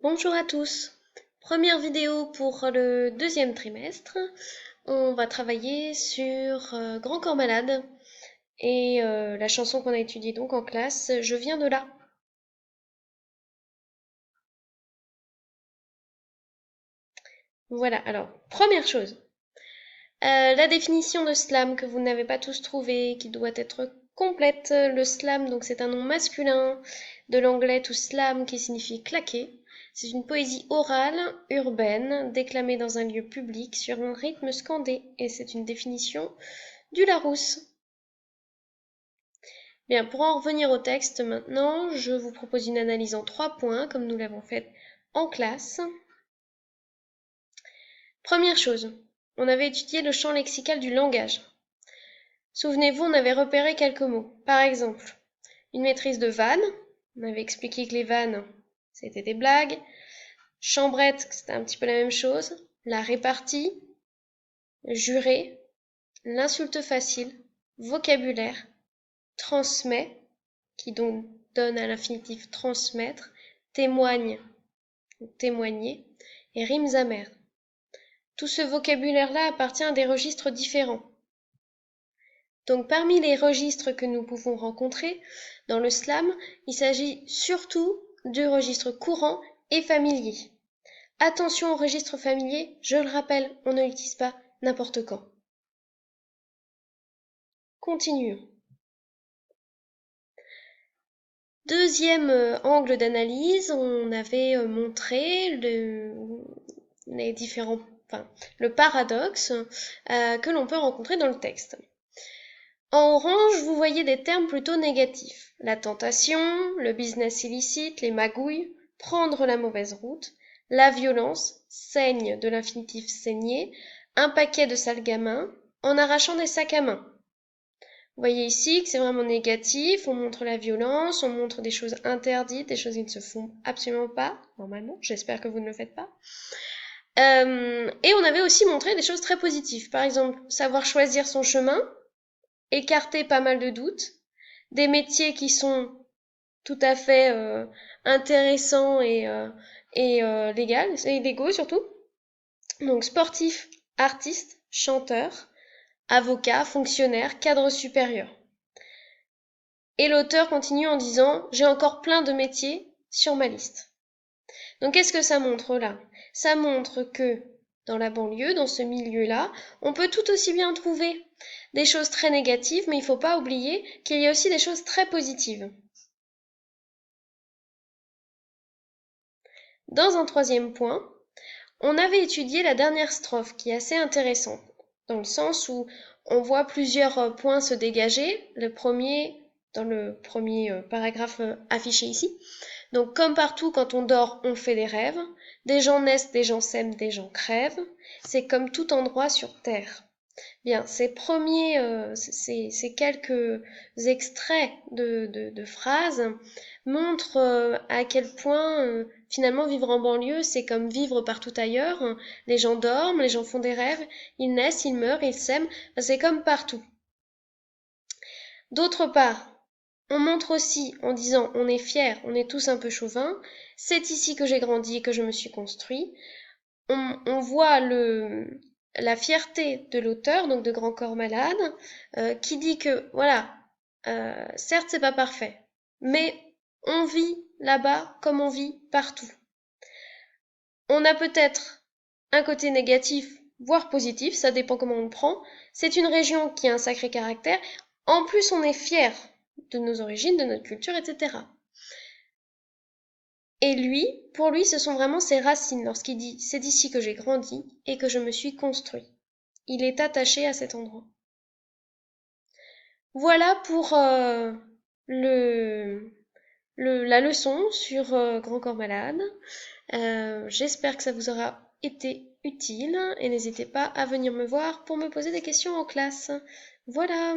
Bonjour à tous. Première vidéo pour le deuxième trimestre. On va travailler sur Grand Corps Malade et la chanson qu'on a étudiée donc en classe, Je viens de là. Voilà, alors, première chose, la définition de slam que vous n'avez pas tous trouvée, qui doit être complète. Le slam, donc c'est un nom masculin de l'anglais to slam qui signifie claquer. C'est une poésie orale, urbaine, déclamée dans un lieu public sur un rythme scandé, et c'est une définition du Larousse. Bien, pour en revenir au texte maintenant, je vous propose une analyse en 3 points, comme nous l'avons fait en classe. Première chose, on avait étudié le champ lexical du langage. Souvenez-vous, on avait repéré quelques mots. Par exemple, une maîtrise de vannes. On avait expliqué que les vannes, c'était des blagues. Chambrette, c'était un petit peu la même chose. La répartie, jurer, l'insulte facile, vocabulaire, transmet, qui donc donne à l'infinitif transmettre, témoigne, témoigner, et rimes amères. Tout ce vocabulaire-là appartient à des registres différents. Donc parmi les registres que nous pouvons rencontrer dans le slam, il s'agit surtout du registre courant et familier. Attention au registre familier, je le rappelle, on ne l'utilise pas n'importe quand. Continuons. Deuxième angle d'analyse, on avait montré les différents, le paradoxe que l'on peut rencontrer dans le texte. En orange, vous voyez des termes plutôt négatifs. La tentation, le business illicite, les magouilles, prendre la mauvaise route, la violence, saigne de l'infinitif saigner, un paquet de sales gamins, en arrachant des sacs à main. Vous voyez ici que c'est vraiment négatif, on montre la violence, on montre des choses interdites, des choses qui ne se font absolument pas, normalement, j'espère que vous ne le faites pas. Et on avait aussi montré des choses très positives, par exemple, savoir choisir son chemin, écarter pas mal de doutes, des métiers qui sont tout à fait intéressants et légaux surtout. Donc sportif, artiste, chanteur, avocat, fonctionnaire, cadre supérieur. Et l'auteur continue en disant « J'ai encore plein de métiers sur ma liste ». Donc qu'est-ce que ça montre là? Ça montre que dans la banlieue, dans ce milieu-là, on peut tout aussi bien trouver des choses très négatives, mais il ne faut pas oublier qu'il y a aussi des choses très positives. Dans un troisième point, on avait étudié la dernière strophe qui est assez intéressante, dans le sens où on voit plusieurs points se dégager. Le premier, dans le premier paragraphe affiché ici. Donc comme partout, quand on dort, on fait des rêves. Des gens naissent, des gens s'aiment, des gens crèvent. C'est comme tout endroit sur terre. Bien, ces quelques extraits de phrases montrent à quel point finalement vivre en banlieue, c'est comme vivre partout ailleurs. Les gens dorment, les gens font des rêves, ils naissent, ils meurent, ils s'aiment. C'est comme partout. D'autre part, on montre aussi en disant on est fier, on est tous un peu chauvins, c'est ici que j'ai grandi et que je me suis construit. On voit la fierté de l'auteur, donc de Grand Corps Malade, qui dit que voilà, certes c'est pas parfait, mais on vit là-bas comme on vit partout. On a peut-être un côté négatif, voire positif, ça dépend comment on le prend. C'est une région qui a un sacré caractère. En plus, on est fier de nos origines, de notre culture, etc. Et lui, pour lui, ce sont vraiment ses racines lorsqu'il dit « c'est d'ici que j'ai grandi et que je me suis construit ». Il est attaché à cet endroit. Voilà pour la leçon sur Grand Corps Malade. J'espère que ça vous aura été utile et n'hésitez pas à venir me voir pour me poser des questions en classe. Voilà.